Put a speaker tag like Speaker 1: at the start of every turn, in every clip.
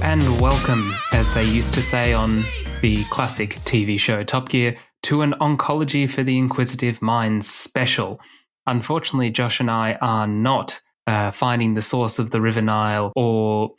Speaker 1: and welcome, as they used to say on the classic TV show Top Gear, to an Oncology for the Inquisitive Minds special. Unfortunately, Josh and I are not finding the source of the River Nile or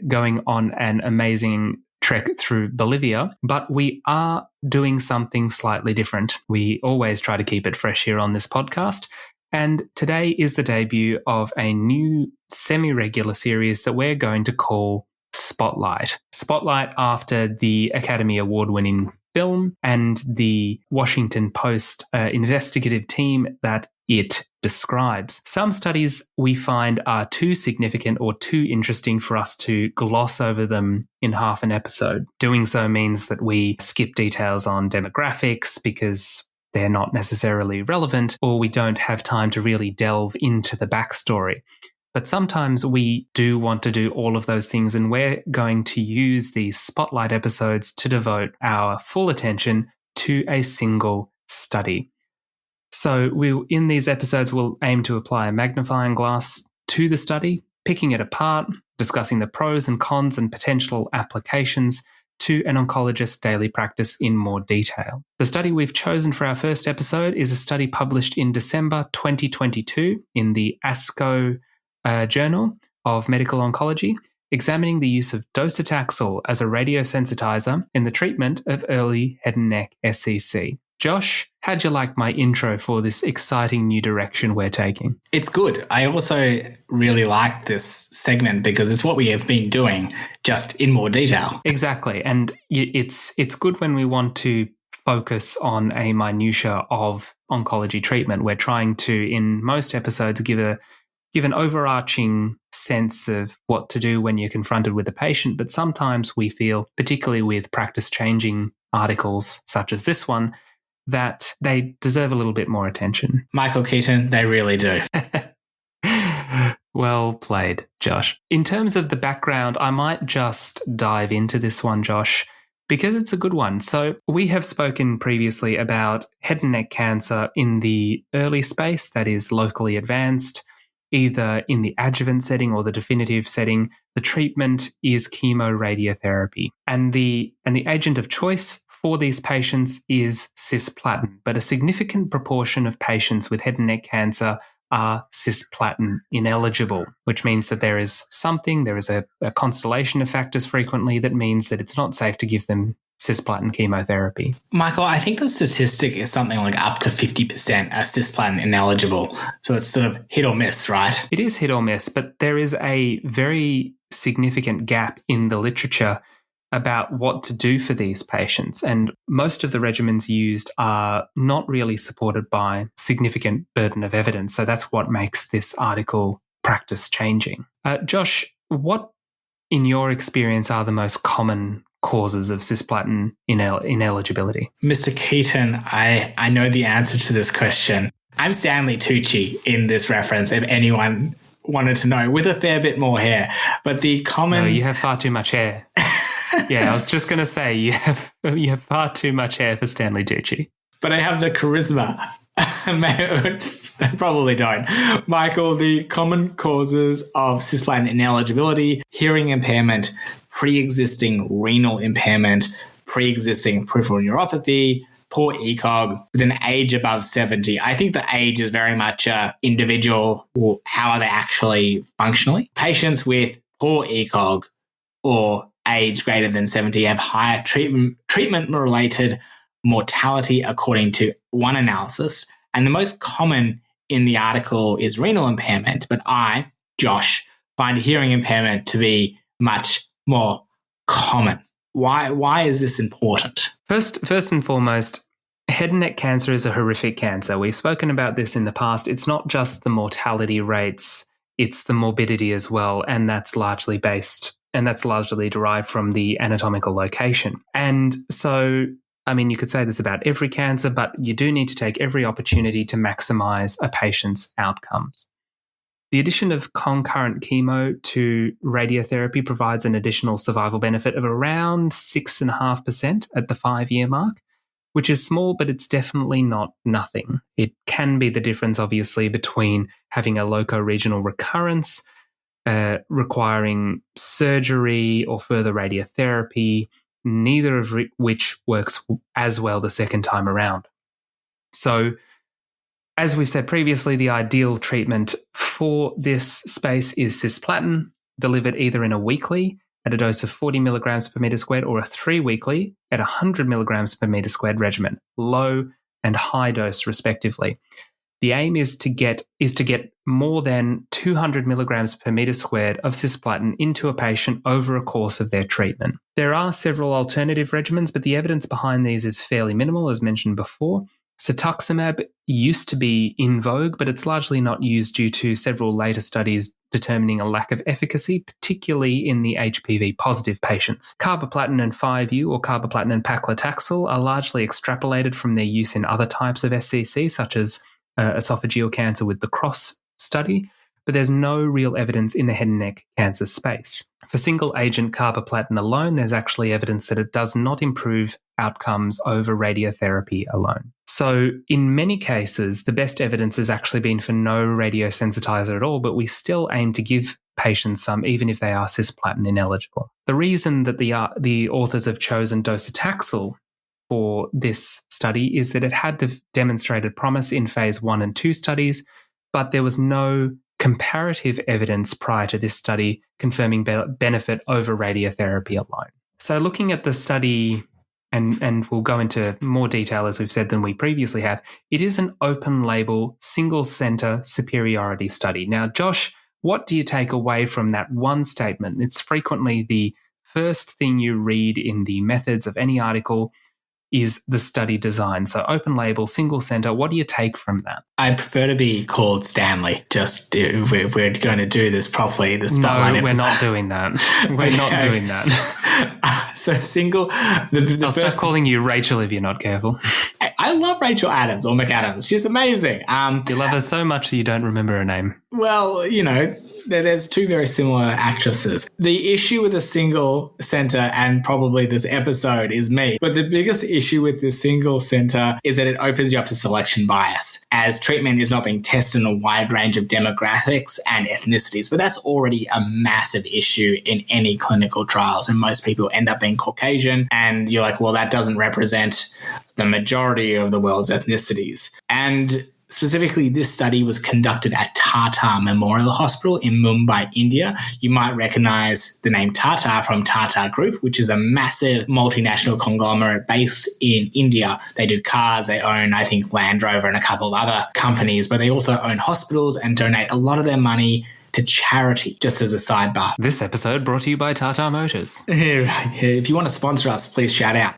Speaker 1: going on an amazing trek through Bolivia, but we are doing something slightly different. We always try to keep it fresh here on this podcast. And today is the debut of a new semi-regular series that we're going to call Spotlight. Spotlight after the Academy Award-winning film and the Washington Post investigative team that it describes. Some studies we find are too significant or too interesting for us to gloss over them in half an episode. Doing so means that we skip details on demographics because they're not necessarily relevant, or we don't have time to really delve into the backstory. But sometimes we do want to do all of those things, and we're going to use these spotlight episodes to devote our full attention to a single study. So in these episodes, we'll aim to apply a magnifying glass to the study, picking it apart, discussing the pros and cons and potential applications to an oncologist's daily practice in more detail. The study we've chosen for our first episode is a study published in December 2022 in the ASCO Journal of Medical Oncology, examining the use of docetaxel as a radiosensitiser in the treatment of early head and neck SCC. Josh, how'd you like my intro for this exciting new direction we're taking?
Speaker 2: It's good. I also really like this segment because it's what we have been doing, just in more detail.
Speaker 1: Exactly. And it's good when we want to focus on a minutia of oncology treatment. We're trying to, in most episodes, give an overarching sense of what to do when you're confronted with a patient. But sometimes we feel, particularly with practice-changing articles such as this one, that they deserve a little bit more attention.
Speaker 2: Michael Keaton, they really do.
Speaker 1: Well played, Josh. In terms of the background, I might just dive into this one, Josh, because it's a good one. So we have spoken previously about head and neck cancer in the early space, that is locally advanced, either in the adjuvant setting or the definitive setting. The treatment is chemoradiotherapy. And the agent of choice for these patients is cisplatin, but a significant proportion of patients with head and neck cancer are cisplatin ineligible, which means that there is a constellation of factors frequently that means that it's not safe to give them cisplatin chemotherapy.
Speaker 2: Michael, I think the statistic is something like up to 50% are cisplatin ineligible. So it's sort of hit or miss, right?
Speaker 1: It is hit or miss, but there is a very significant gap in the literature about what to do for these patients. And most of the regimens used are not really supported by significant burden of evidence. So that's what makes this article practice changing. Josh, what in your experience are the most common causes of cisplatin ineligibility?
Speaker 2: Mr. Keaton, I know the answer to this question. I'm Stanley Tucci in this reference, if anyone wanted to know, with a fair bit more hair. But the common...
Speaker 1: No, you have far too much hair. Yeah, I was just going to say, you have far too much hair for Stanley Tucci.
Speaker 2: But I have the charisma. I probably don't. Michael, the common causes of cisplatin ineligibility: hearing impairment, pre-existing renal impairment, pre-existing peripheral neuropathy, poor ECOG, with an age above 70. I think the age is very much individual. Or how are they actually functionally? Patients with poor ECOG or age greater than 70 have higher treatment-related mortality, according to one analysis. And the most common in the article is renal impairment. But I, Josh, find hearing impairment to be much more common. Why is this important?
Speaker 1: First and foremost, head and neck cancer is a horrific cancer. We've spoken about this in the past. It's not just the mortality rates, it's the morbidity as well. And that's largely derived from the anatomical location. And so, I mean, you could say this about every cancer, but you do need to take every opportunity to maximize a patient's outcomes. The addition of concurrent chemo to radiotherapy provides an additional survival benefit of around 6.5% at the 5-year mark, which is small, but it's definitely not nothing. It can be the difference, obviously, between having a loco-regional recurrence requiring surgery or further radiotherapy, neither of which works as well the second time around. So, as we've said previously, the ideal treatment for this space is cisplatin, delivered either in a weekly at a dose of 40 milligrams per meter squared or a 3-weekly at 100 milligrams per meter squared regimen, low and high dose respectively. The aim is to get more than 200 milligrams per meter squared of cisplatin into a patient over a course of their treatment. There are several alternative regimens, but the evidence behind these is fairly minimal, as mentioned before. Cetuximab used to be in vogue, but it's largely not used due to several later studies determining a lack of efficacy, particularly in the HPV-positive patients. Carboplatin and 5-U, or carboplatin and paclitaxel, are largely extrapolated from their use in other types of SCC, such as esophageal cancer with the CROSS study, but there's no real evidence in the head and neck cancer space. For single-agent carboplatin alone, there's actually evidence that it does not improve outcomes over radiotherapy alone. So in many cases, the best evidence has actually been for no radiosensitizer at all, but we still aim to give patients some, even if they are cisplatin ineligible. The reason that the authors have chosen docetaxel for this study is that it had demonstrated promise in phase 1 and 2 studies, but there was no comparative evidence prior to this study confirming benefit over radiotherapy alone. So looking at the study, and we'll go into more detail as we've said than we previously have, it is an open label, single center superiority study. Now, Josh, what do you take away from that one statement? It's frequently the first thing you read in the methods of any article is the study design. So open label, single center, what do you take from that?
Speaker 2: I prefer to be called Stanley, just if we're going to do this properly. The spotlight
Speaker 1: No, we're
Speaker 2: episode.
Speaker 1: not doing that. We're not doing that.
Speaker 2: So single...
Speaker 1: I'll start calling you Rachel if you're not careful.
Speaker 2: I love Rachel Adams, or McAdams. She's amazing.
Speaker 1: You love her so much that you don't remember her name.
Speaker 2: Well, you know, there's two very similar actresses. The issue with a single center, and probably this episode, is me. But the biggest issue with the single center is that it opens you up to selection bias, as treatment is not being tested in a wide range of demographics and ethnicities. But that's already a massive issue in any clinical trials, and most people end up being Caucasian, and you're like, well, that doesn't represent the majority of the world's ethnicities. And specifically, this study was conducted at Tata Memorial Hospital in Mumbai, India. You might recognize the name Tata from Tata Group, which is a massive multinational conglomerate based in India. They do cars, they own, I think, Land Rover and a couple of other companies, but they also own hospitals and donate a lot of their money to charity, just as a sidebar.
Speaker 1: This episode brought to you by Tata Motors.
Speaker 2: If you want to sponsor us, please shout out.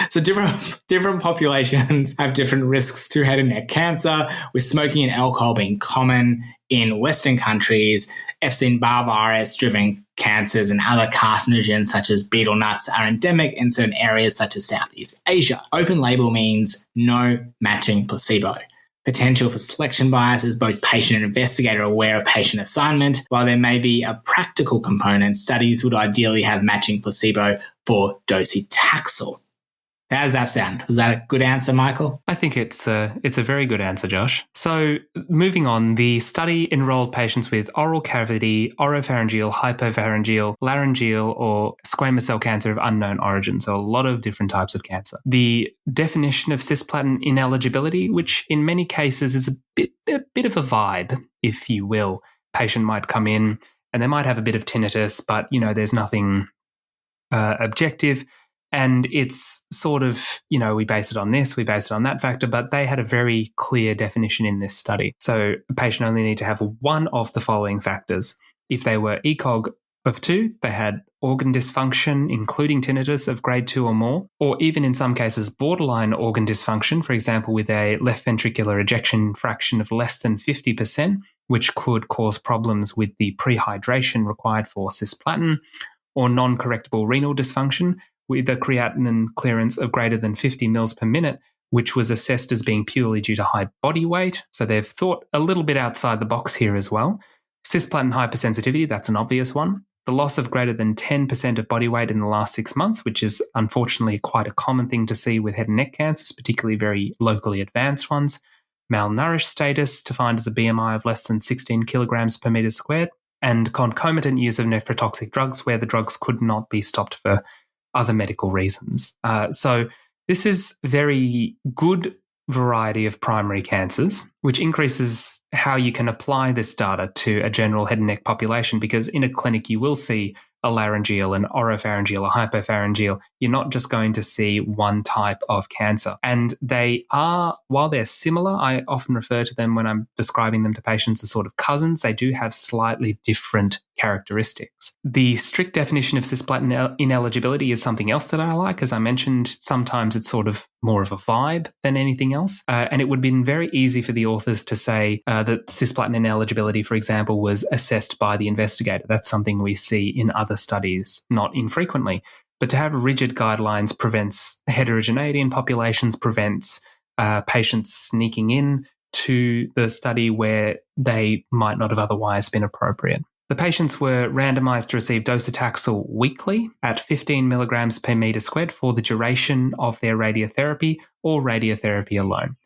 Speaker 2: So different populations have different risks to head and neck cancer, with smoking and alcohol being common in Western countries. Epstein-Barr virus-driven cancers and other carcinogens such as betel nuts are endemic in certain areas such as Southeast Asia. Open label means no matching placebo. Potential for selection bias is both patient and investigator aware of patient assignment. While there may be a practical component, studies would ideally have matching placebo for docetaxel. How does that sound? Was that a good answer, Michael?
Speaker 1: I think it's a very good answer, Josh. So moving on, the study enrolled patients with oral cavity, oropharyngeal, hypopharyngeal, laryngeal, or squamous cell cancer of unknown origin. So a lot of different types of cancer. The definition of cisplatin ineligibility, which in many cases is a bit of a vibe, if you will. Patient might come in and they might have a bit of tinnitus, but there's nothing objective. And it's sort of, we base it on this, we base it on that factor, but they had a very clear definition in this study. So a patient only need to have one of the following factors. If they were ECOG of 2, they had organ dysfunction, including tinnitus of grade 2 or more, or even in some cases borderline organ dysfunction, for example, with a left ventricular ejection fraction of less than 50%, which could cause problems with the prehydration required for cisplatin, or non-correctable renal dysfunction, with a creatinine clearance of greater than 50 mils per minute, which was assessed as being purely due to high body weight. So they've thought a little bit outside the box here as well. Cisplatin hypersensitivity, that's an obvious one. The loss of greater than 10% of body weight in the last 6 months, which is unfortunately quite a common thing to see with head and neck cancers, particularly very locally advanced ones. malnourished status, defined as a BMI of less than 16 kilograms per meter squared, and concomitant use of nephrotoxic drugs where the drugs could not be stopped for other medical reasons. So this is very good variety of primary cancers, which increases how you can apply this data to a general head and neck population, because in a clinic you will see a laryngeal, an oropharyngeal, a hypopharyngeal. You're not just going to see one type of cancer. And they are, while they're similar, I often refer to them when I'm describing them to patients as sort of cousins. They do have slightly different characteristics. The strict definition of cisplatin ineligibility is something else that I like. As I mentioned, sometimes it's sort of more of a vibe than anything else. And it would have been very easy for the authors to say that cisplatin ineligibility, for example, was assessed by the investigator. That's something we see in other studies, not infrequently. But to have rigid guidelines prevents heterogeneity in populations, prevents patients sneaking in to the study where they might not have otherwise been appropriate. The patients were randomized to receive docetaxel weekly at 15 milligrams per meter squared for the duration of their radiotherapy or radiotherapy alone.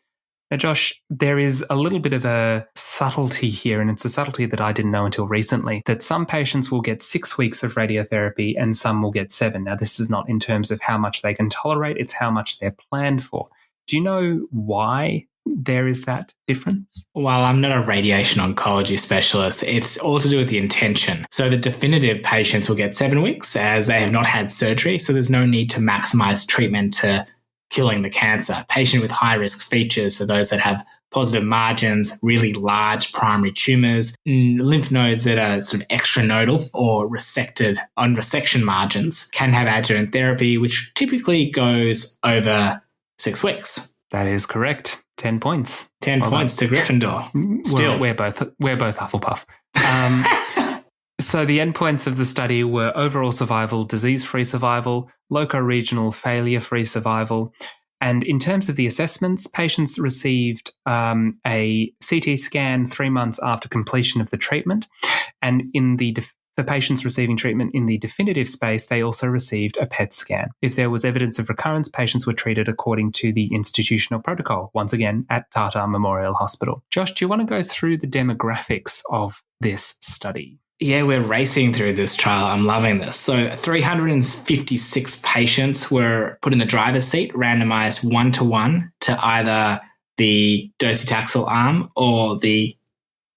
Speaker 1: Now, Josh, there is a little bit of a subtlety here, and it's a subtlety that I didn't know until recently, that some patients will get 6 weeks of radiotherapy and some will get 7. Now, this is not in terms of how much they can tolerate, it's how much they're planned for. Do you know why there is that difference?
Speaker 2: Well, I'm not a radiation oncology specialist. It's all to do with the intention. So the definitive patients will get 7 weeks as they have not had surgery, so there's no need to maximize treatment to killing the cancer. Patient with high-risk features, so those that have positive margins, really large primary tumours, lymph nodes that are sort of extranodal or resected on resection margins, can have adjuvant therapy, which typically goes over 6 weeks.
Speaker 1: That is correct. 10 points.
Speaker 2: 10 points to Gryffindor. Still.
Speaker 1: We're both Hufflepuff. So the endpoints of the study were overall survival, disease-free survival, loco-regional failure-free survival. And in terms of the assessments, patients received a CT scan 3 months after completion of the treatment. And for patients receiving treatment in the definitive space, they also received a PET scan. If there was evidence of recurrence, patients were treated according to the institutional protocol, once again at Tata Memorial Hospital. Josh, do you want to go through the demographics of this study?
Speaker 2: Yeah, we're racing through this trial. I'm loving this. So 356 patients were put in the driver's seat, randomized 1-to-1 to either the docetaxel arm or the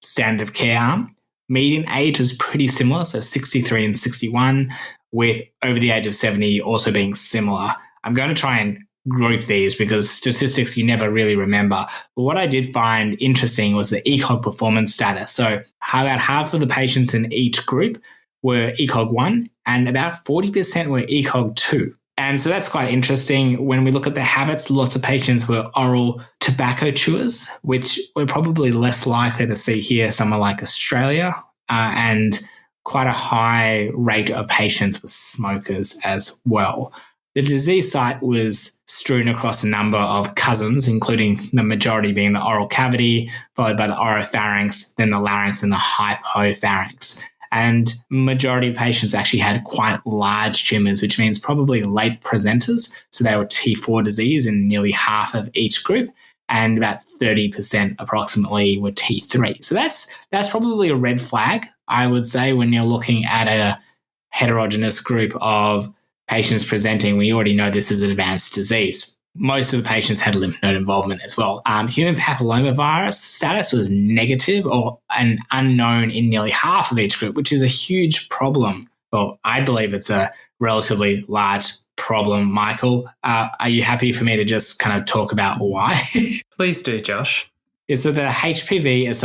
Speaker 2: standard of care arm. Median age was pretty similar, so 63 and 61, with over the age of 70 also being similar. I'm going to try and group these because statistics you never really remember. But what I did find interesting was the ECOG performance status. So about half of the patients in each group were ECOG 1 and about 40% were ECOG 2. And so that's quite interesting. When we look at the habits, lots of patients were oral tobacco chewers, which we're probably less likely to see here, somewhere like Australia, and quite a high rate of patients were smokers as well. The disease site was strewn across a number of cousins, including the majority being the oral cavity, followed by the oropharynx, then the larynx and the hypopharynx. And majority of patients actually had quite large tumours, which means probably late presenters. So they were T4 disease in nearly half of each group, and about 30% approximately were T3. So that's probably a red flag, I would say, when you're looking at a heterogeneous group of patients presenting. We already know this is an advanced disease. Most of the patients had lymph node involvement as well. Human papillomavirus status was negative or an unknown in nearly half of each group, which is a huge problem. Well, I believe it's a relatively large problem. Michael, are you happy for me to just kind of talk about why?
Speaker 1: Please do, Josh.
Speaker 2: So the HPV is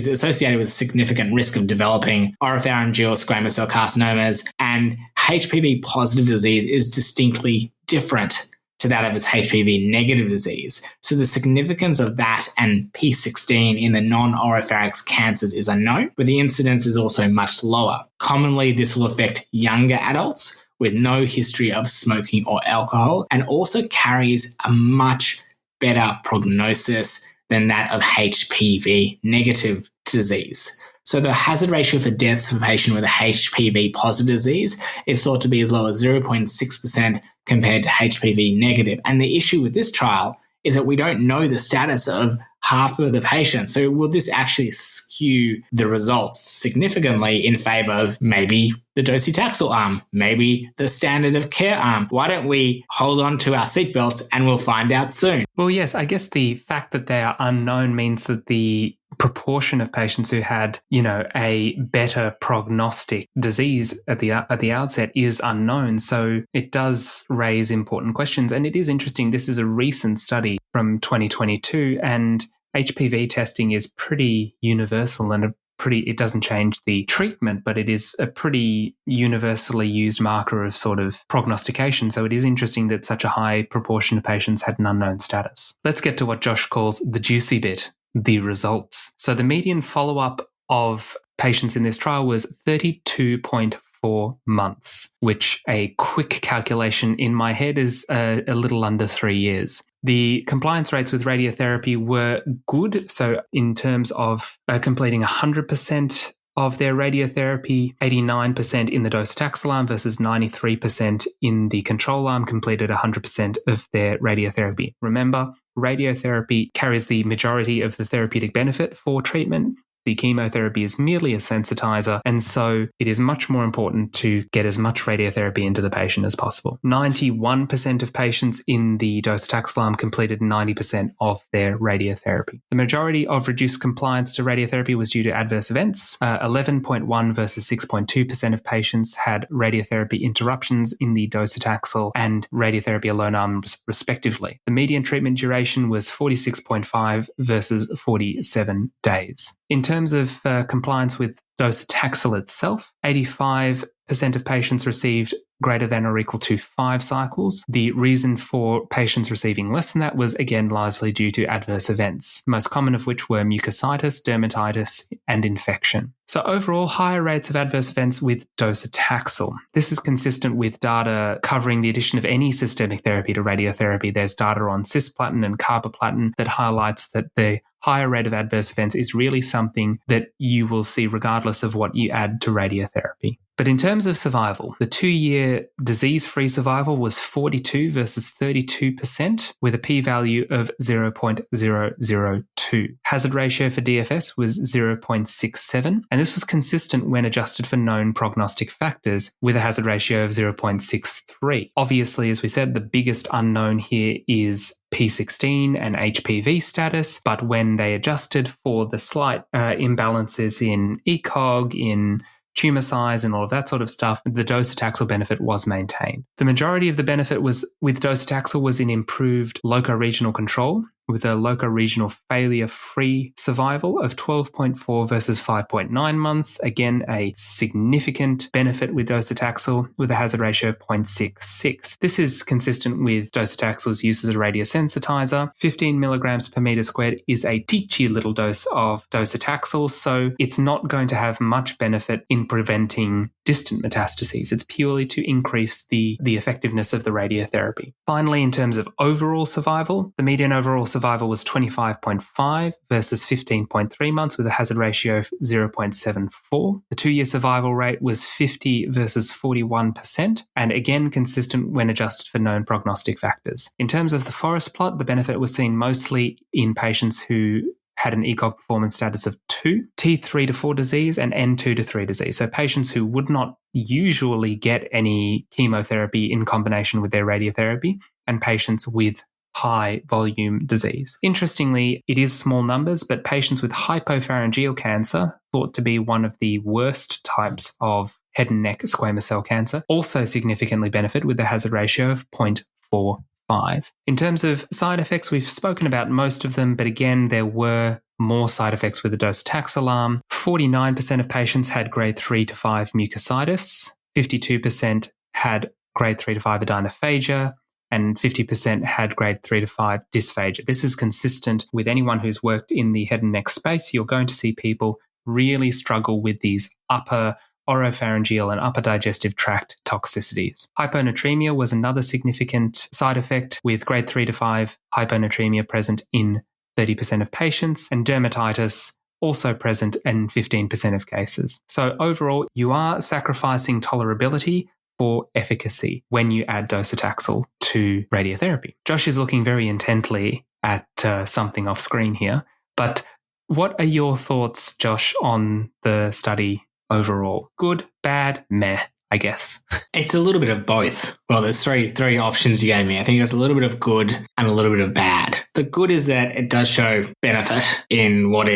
Speaker 2: associated with significant risk of developing oropharyngeal squamous cell carcinomas, and HPV positive disease is distinctly different to that of its HPV negative disease. So the significance of that and P16 in the non-oropharynx cancers is unknown, but the incidence is also much lower. Commonly, this will affect younger adults with no history of smoking or alcohol, and also carries a much better prognosis than that of HPV negative disease. So the hazard ratio for deaths for a patient with a HPV positive disease is thought to be as low as 0.6% compared to HPV negative. And the issue with this trial is that we don't know the status of half of the patients. So will this actually skew the results significantly in favor of maybe the docetaxel arm, maybe the standard of care arm? Why don't we hold on to our seatbelts and we'll find out soon?
Speaker 1: Well, yes, I guess the fact that they are unknown means that the proportion of patients who had, a better prognostic disease at the outset is unknown. So it does raise important questions. And it is interesting. This is a recent study from 2022, and HPV testing is pretty universal and it doesn't change the treatment, but it is a pretty universally used marker of sort of prognostication. So it is interesting that such a high proportion of patients had an unknown status. Let's get to what Josh calls the juicy bit, the results. So the median follow-up of patients in this trial was 32.4 months, which a quick calculation in my head is a little under 3 years. The compliance rates with radiotherapy were good. So in terms of completing 100% of their radiotherapy, 89% in the docetaxel arm versus 93% in the control arm completed 100% of their radiotherapy. Remember, radiotherapy carries the majority of the therapeutic benefit for treatment. The chemotherapy is merely a sensitizer, and so it is much more important to get as much radiotherapy into the patient as possible. 91% of patients in the docetaxel arm completed 90% of their radiotherapy. The majority of reduced compliance to radiotherapy was due to adverse events. 11.1 versus 6.2% of patients had radiotherapy interruptions in the docetaxel and radiotherapy alone arms, respectively. The median treatment duration was 46.5 versus 47 days. In terms of compliance with docetaxel itself, 85% of patients received greater than or equal to 5 cycles. The reason for patients receiving less than that was, again, largely due to adverse events, most common of which were mucositis, dermatitis, and infection. So overall, higher rates of adverse events with docetaxel. This is consistent with data covering the addition of any systemic therapy to radiotherapy. There's data on cisplatin and carboplatin that highlights that the higher rate of adverse events is really something that you will see regardless of what you add to radiotherapy. But in terms of survival, the 2-year disease-free survival was 42 versus 32% with a p-value of 0.002. Hazard ratio for DFS was 0.67, and this was consistent when adjusted for known prognostic factors with a hazard ratio of 0.63. Obviously, as we said, the biggest unknown here is P16 and HPV status, but when they adjusted for the slight imbalances in ECOG, in tumor size and all of that sort of stuff, the docetaxel benefit was maintained. The majority of the benefit was with docetaxel was in improved locoregional control, with a locoregional failure-free survival of 12.4 versus 5.9 months. Again, a significant benefit with docetaxel with a hazard ratio of 0.66. This is consistent with docetaxel's use as a radiosensitizer. 15 milligrams per meter squared is a teachy little dose of docetaxel, so it's not going to have much benefit in preventing distant metastases. It's purely to increase the effectiveness of the radiotherapy. Finally, in terms of overall survival, the median overall survival was 25.5 versus 15.3 months with a hazard ratio of 0.74. The 2-year survival rate was 50 versus 41%, and again consistent when adjusted for known prognostic factors. In terms of the forest plot, the benefit was seen mostly in patients who had an ECOG performance status of 2, T3 to 4 disease, and N2 to 3 disease. So patients who would not usually get any chemotherapy in combination with their radiotherapy, and patients with high volume disease. Interestingly, it is small numbers, but patients with hypopharyngeal cancer, thought to be one of the worst types of head and neck squamous cell cancer, also significantly benefit with a hazard ratio of 0.45. In terms of side effects, we've spoken about most of them, but again, there were more side effects with the docetaxel arm. 49% of patients had grade 3 to 5 mucositis, 52% had grade 3 to 5 adenophobia, and 50% had grade 3 to 5 dysphagia. This is consistent with anyone who's worked in the head and neck space. You're going to see people really struggle with these upper oropharyngeal and upper digestive tract toxicities. Hyponatremia was another significant side effect, with grade 3 to 5 hyponatremia present in 30% of patients, and dermatitis also present in 15% of cases. So overall, you are sacrificing tolerability for efficacy when you add docetaxel to radiotherapy. Josh is looking very intently at something off screen here. But what are your thoughts, Josh, on the study overall? Good, bad, meh, I guess.
Speaker 2: It's a little bit of both. Well, there's three options you gave me. I think there's a little bit of good and a little bit of bad. The good is that it does show benefit in what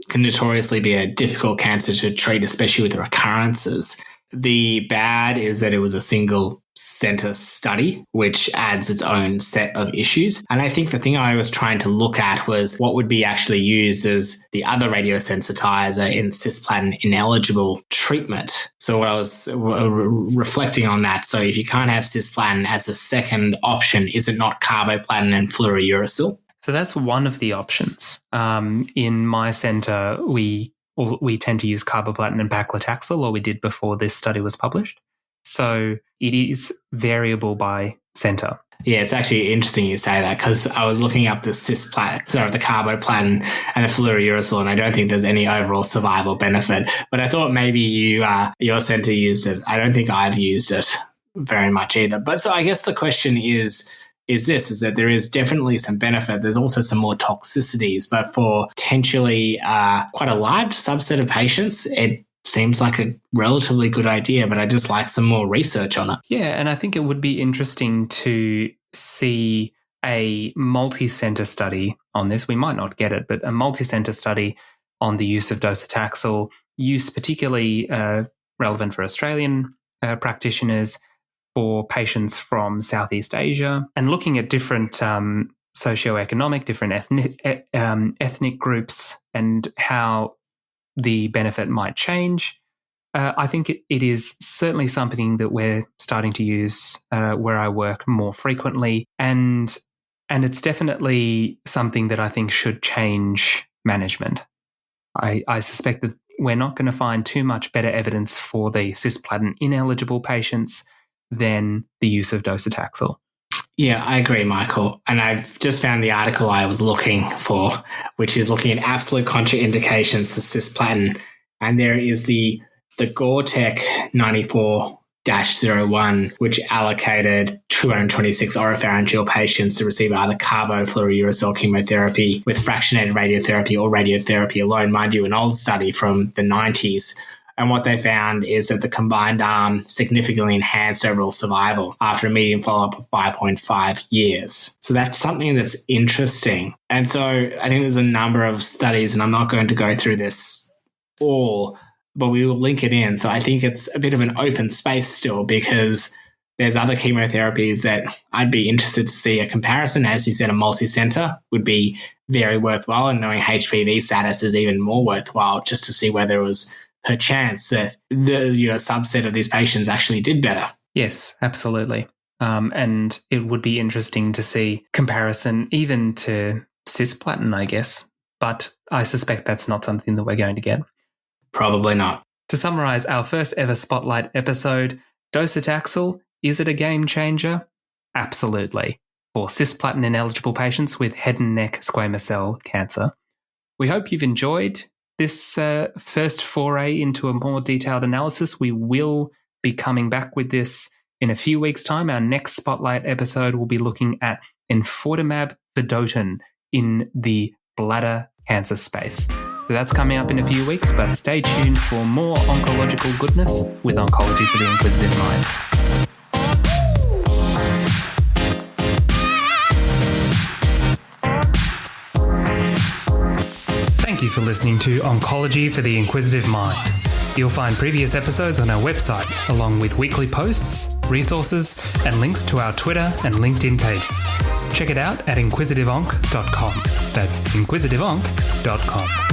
Speaker 2: can notoriously be a difficult cancer to treat, especially with recurrences. The bad is that it was a single center study, which adds its own set of issues. And I think the thing I was trying to look at was what would be actually used as the other radiosensitizer in cisplatin ineligible treatment. So what I was reflecting on that, so if you can't have cisplatin as a second option, is it not carboplatin and fluorouracil?
Speaker 1: So that's one of the options. In my center, we tend to use carboplatin and paclitaxel, or we did before this study was published. So it is variable by center.
Speaker 2: Yeah, it's actually interesting you say that, because I was looking up the the carboplatin and the fluorouracil, and I don't think there's any overall survival benefit. But I thought maybe your center used it. I don't think I've used it very much either. But so I guess the question is that there is definitely some benefit. There's also some more toxicities, but for potentially quite a large subset of patients, it seems like a relatively good idea, but I just like some more research on it.
Speaker 1: Yeah, and I think it would be interesting to see a multi-center study on this. We might not get it, but a multi-center study on the use of docetaxel, use particularly relevant for Australian practitioners, for patients from Southeast Asia, and looking at different socioeconomic, different ethnic groups and how the benefit might change. I think it is certainly something that we're starting to use where I work more frequently, and it's definitely something that I think should change management. I suspect that we're not going to find too much better evidence for the cisplatin ineligible patients than the use of docetaxel.
Speaker 2: Yeah, I agree, Michael. And I've just found the article I was looking for, which is looking at absolute contraindications to cisplatin. And there is the Gore-Tech 94-01, which allocated 226 oropharyngeal patients to receive either fluorouracil chemotherapy with fractionated radiotherapy or radiotherapy alone. Mind you, an old study from the 90s. And what they found is that the combined arm significantly enhanced overall survival after a median follow-up of 5.5 years. So that's something that's interesting. And so I think there's a number of studies, and I'm not going to go through this all, but we will link it in. So I think it's a bit of an open space still, because there's other chemotherapies that I'd be interested to see a comparison. As you said, a multi-center would be very worthwhile, and knowing HPV status is even more worthwhile, just to see whether it was per chance that the subset of these patients actually did better.
Speaker 1: Yes, absolutely. And it would be interesting to see comparison even to cisplatin, I guess. But I suspect that's not something that we're going to get.
Speaker 2: Probably not.
Speaker 1: To summarize our first ever Spotlight episode, docetaxel, is it a game changer? Absolutely. For cisplatin ineligible patients with head and neck squamous cell cancer. We hope you've enjoyed this first foray into a more detailed analysis. We will be coming back with this in a few weeks' time. Our next Spotlight episode will be looking at enfortumab vedotin in the bladder cancer space. So that's coming up in a few weeks, but stay tuned for more oncological goodness with Oncology for the Inquisitive Mind. Thank you for listening to Oncology for the Inquisitive Mind. You'll find previous episodes on our website, along with weekly posts, resources, and links to our Twitter and LinkedIn pages. Check it out at inquisitiveonc.com. That's inquisitiveonc.com.